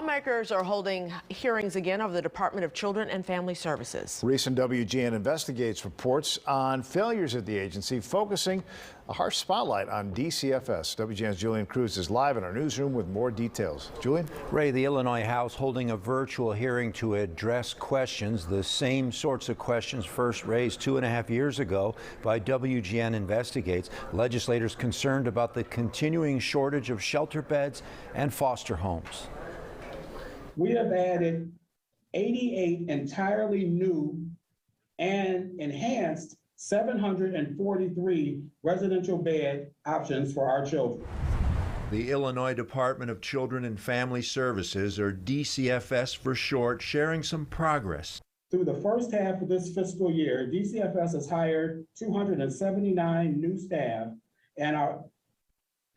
Lawmakers are holding hearings again over the Department of Children and Family Services. Recent WGN Investigates reports on failures at the agency, focusing a harsh spotlight on DCFS. WGN's Julian Cruz is live in our newsroom with more details. Julian? Ray, the Illinois House holding a virtual hearing to address questions, the same sorts of questions first raised 2.5 years ago by WGN Investigates. Legislators concerned about the continuing shortage of shelter beds and foster homes. We have added 88 entirely new and enhanced 743 residential bed options for our children. The Illinois Department of Children and Family Services, or DCFS for short, sharing some progress. Through the first half of this fiscal year, DCFS has hired 279 new staff and are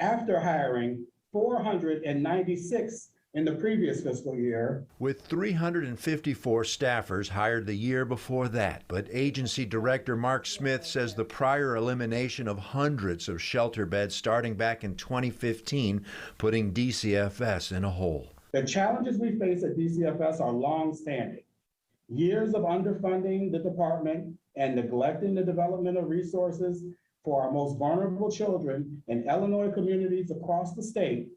after hiring 496 in the previous fiscal year. With 354 staffers hired the year before that, but agency director Mark Smith says the prior elimination of hundreds of shelter beds starting back in 2015, putting DCFS in a hole. The challenges we face at DCFS are long-standing. Years of underfunding the department and neglecting the development of resources for our most vulnerable children in Illinois communities across the state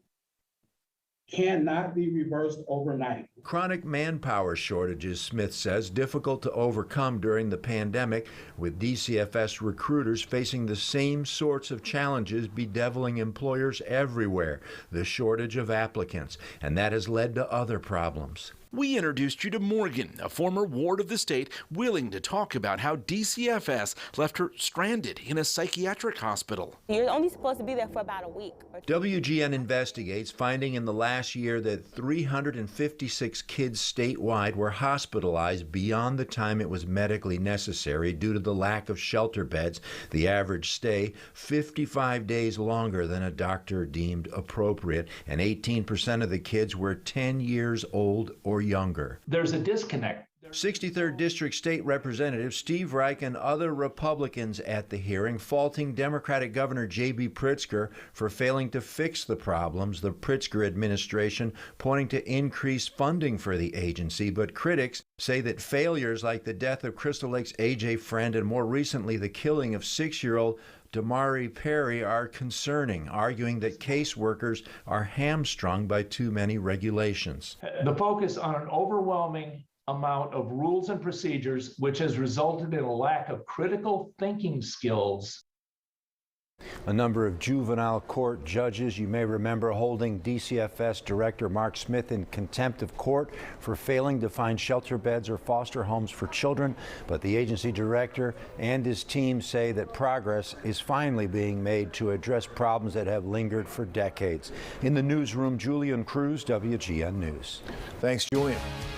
cannot be reversed overnight. Chronic manpower shortages, Smith says, difficult to overcome during the pandemic, with DCFS recruiters facing the same sorts of challenges bedeviling employers everywhere, the shortage of applicants, and that has led to other problems. We introduced you to Morgan, a former ward of the state, willing to talk about how DCFS left her stranded in a psychiatric hospital. You're only supposed to be there for about a week. WGN Investigates finding in the last year that 356 kids statewide were hospitalized beyond the time it was medically necessary due to the lack of shelter beds. The average stay 55 days longer than a doctor deemed appropriate, and 18% of the kids were 10 years old or younger. There's a disconnect. 63rd District State Representative Steve Reich and other Republicans at the hearing faulting Democratic Governor J.B. Pritzker for failing to fix the problems. The Pritzker administration pointing to increased funding for the agency, but critics say that failures like the death of Crystal Lake's A.J. Friend and more recently the killing of 6-year-old Damari Perry are concerning, arguing that caseworkers are hamstrung by too many regulations. The focus on an overwhelming amount of rules and procedures, which has resulted in a lack of critical thinking skills. A number of juvenile court judges, you may remember, holding DCFS Director Mark Smith in contempt of court for failing to find shelter beds or foster homes for children. But the agency director and his team say that progress is finally being made to address problems that have lingered for decades. In the newsroom, Julian Cruz, WGN News. Thanks, Julian.